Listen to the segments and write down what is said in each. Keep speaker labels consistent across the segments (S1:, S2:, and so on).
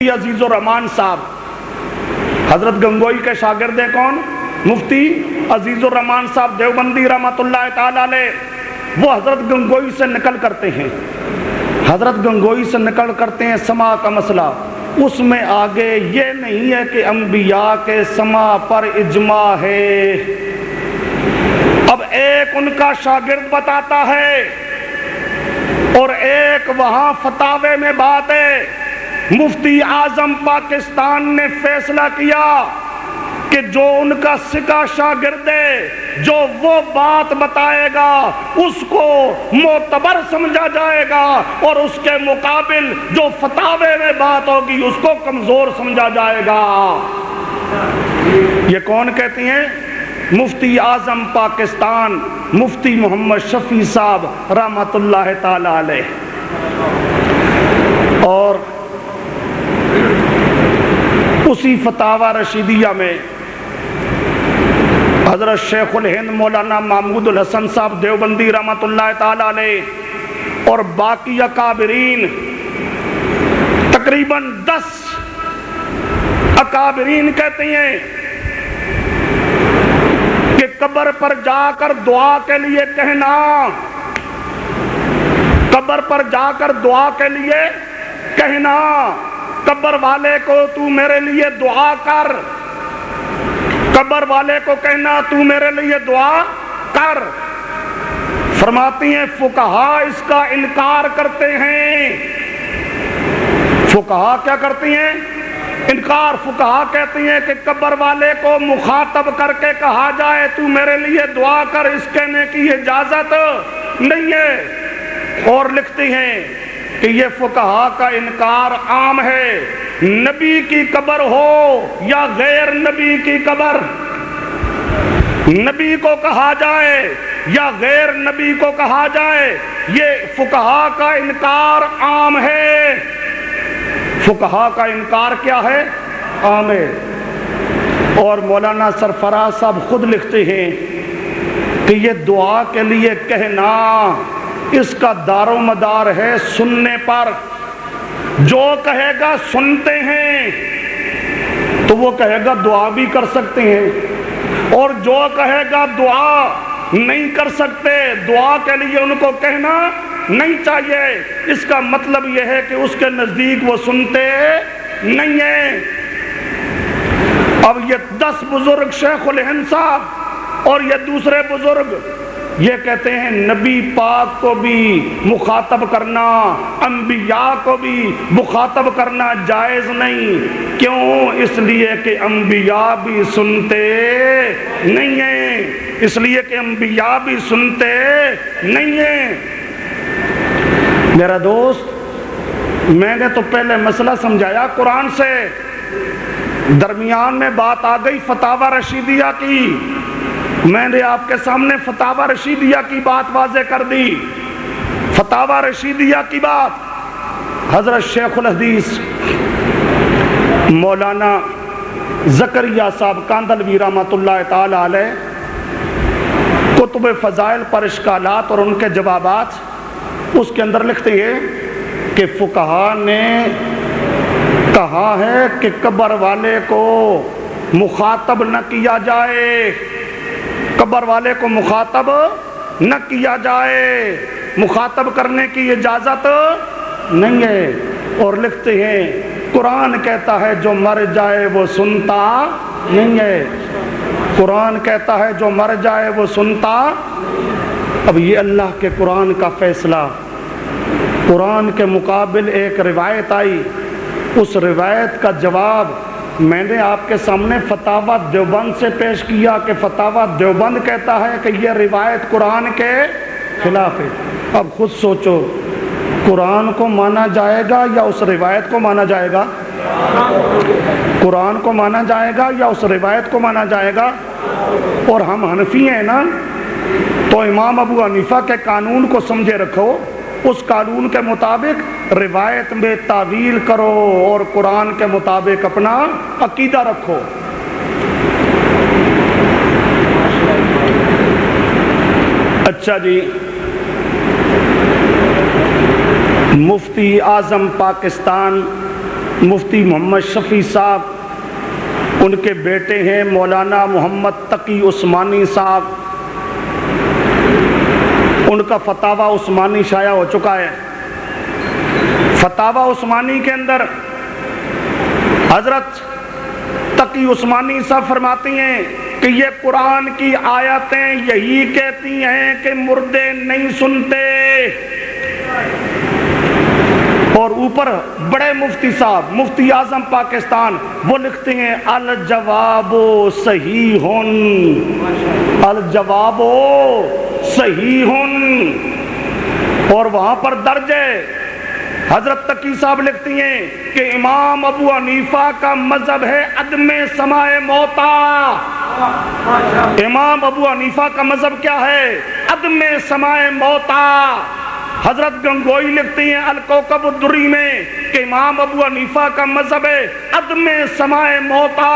S1: عزیز الرحمان صاحب حضرت گنگوئی کے شاگرد ہیں کون؟ مفتی عزیز الرحمان صاحب دیوبندی رحمۃ اللہ تعالی علیہ. وہ حضرت گنگوئی سے نقل کرتے ہیں، حضرت گنگوئی سے نقل کرتے ہیں سماع کا مسئلہ. اس میں آگے یہ نہیں ہے کہ انبیاء کے سماع پر اجماع ہے. اب ایک ان کا شاگرد بتاتا ہے اور ایک وہاں فتاوے میں بات ہے. مفتی اعظم پاکستان نے فیصلہ کیا کہ جو ان کا سکا شاگرد ہے جو وہ بات بتائے گا اس کو معتبر سمجھا جائے گا، اور اس کے مقابل جو فتاوے میں بات ہوگی اس کو کمزور سمجھا جائے گا. یہ کون کہتی ہیں؟ مفتی اعظم پاکستان مفتی محمد شفیع صاحب رحمۃ اللہ تعالی علیہ. اور اسی فتاوی رشیدیہ میں حضرت شیخ الہند مولانا محمود الحسن صاحب دیوبندی رحمۃ اللہ تعالی علیہ اور باقی اکابرین تقریباً 10 اکابرین کہتے ہیں کہ قبر پر جا کر دعا کے لیے کہنا، قبر پر جا کر دعا کے لیے کہنا، قبر والے کو تو میرے لیے دعا کر، قبر والے کو کہنا تو میرے لیے دعا کر. فرماتی ہیں فقہا اس کا انکار کرتے ہیں. فقہا کیا کرتی ہیں؟ انکار. فقہا کہتی ہیں کہ قبر والے کو مخاطب کر کے کہا جائے تو میرے لیے دعا کر، اس کہنے کی اجازت نہیں ہے. اور لکھتی ہیں کہ یہ فقہا کا انکار عام ہے، نبی کی قبر ہو یا غیر نبی کی قبر، نبی کو کہا جائے یا غیر نبی کو کہا جائے، یہ فقہا کا انکار عام ہے. فقہا کا انکار کیا ہے؟ عام ہے. اور مولانا سرفراز صاحب خود لکھتے ہیں کہ یہ دعا کے لیے کہنا اس کا دار و مدار ہے سننے پر. جو کہے گا سنتے ہیں تو وہ کہے گا دعا بھی کر سکتے ہیں، اور جو کہے گا دعا نہیں کر سکتے، دعا کے لیے ان کو کہنا نہیں چاہیے. اس کا مطلب یہ ہے کہ اس کے نزدیک وہ سنتے نہیں ہیں. اب یہ 10 بزرگ شیخ الہند صاحب اور یہ دوسرے بزرگ یہ کہتے ہیں نبی پاک کو بھی مخاطب کرنا، انبیاء کو بھی مخاطب کرنا جائز نہیں. کیوں؟ اس لیے کہ انبیاء بھی سنتے نہیں ہیں، اس لیے کہ انبیاء بھی سنتے نہیں ہیں. میرا دوست، میں نے تو پہلے مسئلہ سمجھایا قرآن سے، درمیان میں بات آ گئی فتاوی رشیدیہ کی. میں نے آپ کے سامنے فتاوی رشیدیہ کی بات واضح کر دی. فتاوی رشیدیہ کی بات حضرت شیخ الحدیث مولانا زکریا صاحب کاندلوی رحمۃ اللہ تعالی علیہ کتب فضائل پر اشکالات اور ان کے جوابات، اس کے اندر لکھتے ہیں کہ فقہا نے کہا ہے کہ قبر والے کو مخاطب نہ کیا جائے، قبر والے کو مخاطب نہ کیا جائے، مخاطب کرنے کی اجازت نہیں ہے. اور لکھتے ہیں قرآن کہتا ہے جو مر جائے وہ سنتا نہیں ہے، قرآن کہتا ہے جو مر جائے وہ سنتا. اب یہ اللہ کے قرآن کا فیصلہ. قرآن کے مقابل ایک روایت آئی، اس روایت کا جواب میں نے آپ کے سامنے فتاوی دیوبند سے پیش کیا کہ فتاوی دیوبند کہتا ہے کہ یہ روایت قرآن کے خلاف ہے. اب خود سوچو، قرآن کو مانا جائے گا یا اس روایت کو مانا جائے گا؟ قرآن کو مانا جائے گا یا اس روایت کو مانا جائے گا؟ اور ہم حنفی ہیں نا، تو امام ابو حنیفہ کے قانون کو سمجھے رکھو. اس قانون کے مطابق روایت میں تعویل کرو اور قرآن کے مطابق اپنا عقیدہ رکھو. اچھا جی، مفتی اعظم پاکستان مفتی محمد شفیع صاحب، ان کے بیٹے ہیں مولانا محمد تقی عثمانی صاحب، ان کا فتاوی عثمانی شائع ہو چکا ہے۔ فتاوی عثمانی کے اندر حضرت تقی عثمانی صاحب فرماتی ہیں کہ یہ قرآن کی آیتیں یہی کہتی ہیں کہ مردے نہیں سنتے، اور اوپر بڑے مفتی صاحب، مفتی اعظم پاکستان، وہ لکھتے ہیں الجواب صحیح، الجواب صحیح، اور وہاں پر درج ہے حضرت تقی صاحب لکھتی ہیں کہ امام ابو حنیفہ کا مذہب ہے عدم سماع موتا۔ امام ابو حنیفہ کا مذہب کیا ہے؟ عدم سماع موتا۔ حضرت گنگوئی لکھتی ہیں الکوکب الدری میں کہ امام ابو حنیفہ کا مذہب ہے عدم سماع موتا،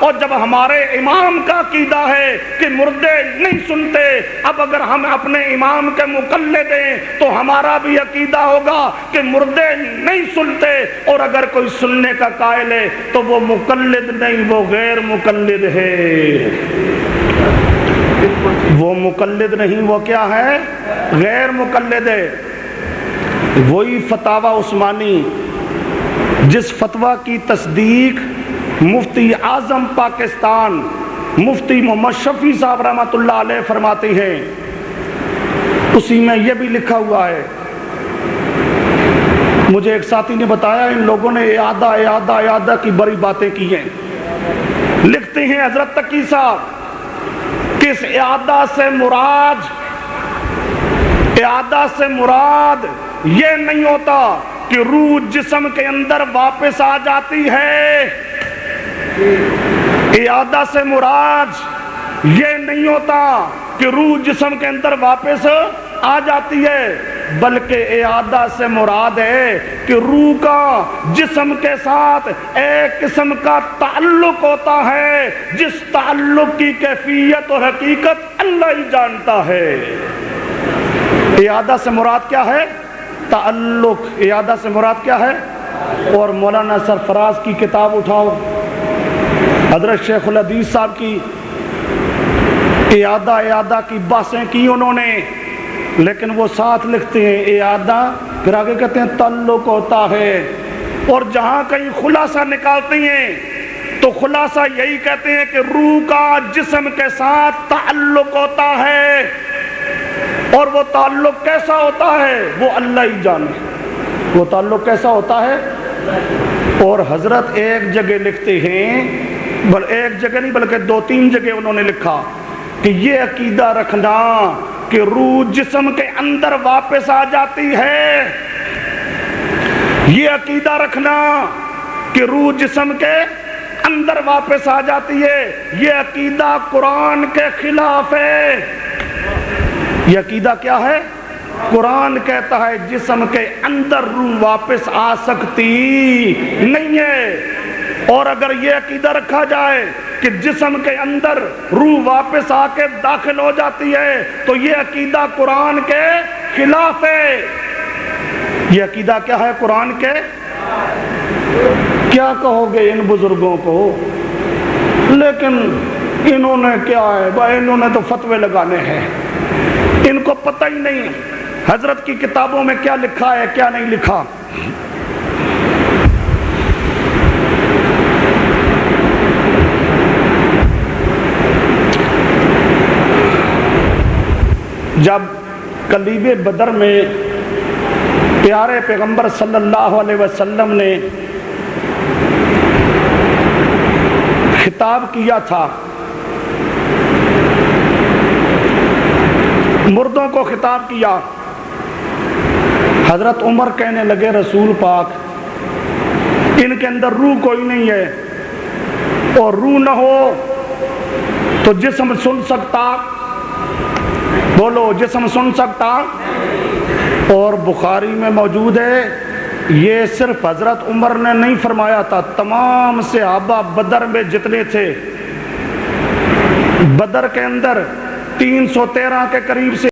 S1: اور جب ہمارے امام کا عقیدہ ہے کہ مردے نہیں سنتے، اب اگر ہم اپنے امام کے مقلد ہیں تو ہمارا بھی عقیدہ ہوگا کہ مردے نہیں سنتے، اور اگر کوئی سننے کا قائل ہے تو وہ مقلد نہیں، وہ غیر مقلد ہے، وہ مقلد نہیں، وہ کیا ہے؟ غیر مقلد ہے۔ وہی فتاوی عثمانی جس فتویٰ کی تصدیق مفتی اعظم پاکستان مفتی محمد شفیع صاحب رحمۃ اللہ علیہ فرماتے ہیں، اسی میں یہ بھی لکھا ہوا ہے۔ مجھے ایک ساتھی نے بتایا ان لوگوں نے اعادہ کی بڑی باتیں کی ہیں۔ لکھتے ہیں حضرت تقی صاحب، کس اعادہ سے مراد یہ نہیں ہوتا کہ روح جسم کے اندر واپس آ جاتی ہے۔ اعادہ سے مراد یہ نہیں ہوتا کہ روح جسم کے اندر واپس آ جاتی ہے، بلکہ اعادہ سے مراد ہے کہ روح کا جسم کے ساتھ ایک قسم کا تعلق ہوتا ہے، جس تعلق کی کیفیت اور حقیقت اللہ ہی جانتا ہے۔ اعادہ سے مراد کیا ہے؟ تعلق۔ اعادہ سے مراد کیا ہے؟ اور مولانا سرفراز کی کتاب اٹھاؤ، حضرت شیخ الحدیث صاحب کی اعادہ کی بحثیں کی انہوں نے، لیکن وہ ساتھ لکھتے ہیں اعادہ، پھر آگے کہتے ہیں تعلق ہوتا ہے، اور جہاں کہیں خلاصہ نکالتے ہیں تو خلاصہ یہی کہتے ہیں کہ روح کا جسم کے ساتھ تعلق ہوتا ہے، اور وہ تعلق کیسا ہوتا ہے وہ اللہ ہی جانے، وہ تعلق کیسا ہوتا ہے۔ اور حضرت ایک جگہ لکھتے ہیں، ایک جگہ نہیں بلکہ 2-3 جگہ انہوں نے لکھا کہ یہ عقیدہ رکھنا کہ روح جسم کے اندر واپس آ جاتی ہے، یہ عقیدہ رکھنا کہ روح جسم کے اندر واپس آ جاتی ہے، یہ عقیدہ قرآن کے خلاف ہے۔ یہ عقیدہ کیا ہے؟ قرآن کہتا ہے جسم کے اندر روح واپس آ سکتی نہیں ہے، اور اگر یہ عقیدہ رکھا جائے کہ جسم کے اندر روح واپس آ کے داخل ہو جاتی ہے تو یہ عقیدہ قرآن کے خلاف ہے۔ یہ عقیدہ کیا ہے؟ قرآن کے۔ کیا کہو گے ان بزرگوں کو؟ لیکن انہوں نے کیا ہے بھائی، انہوں نے تو فتوے لگانے ہیں، ان کو پتہ ہی نہیں حضرت کی کتابوں میں کیا لکھا ہے کیا نہیں لکھا۔ جب کلیب بدر میں پیارے پیغمبر صلی اللہ علیہ وسلم نے خطاب کیا تھا، مردوں کو خطاب کیا، حضرت عمر کہنے لگے رسول پاک ان کے اندر روح کوئی نہیں ہے، اور روح نہ ہو تو جسم سن سکتا؟ بولو، جسم سن سکتا؟ اور بخاری میں موجود ہے، یہ صرف حضرت عمر نے نہیں فرمایا تھا، تمام صحابہ بدر میں جتنے تھے، بدر کے اندر 313 کے قریب سے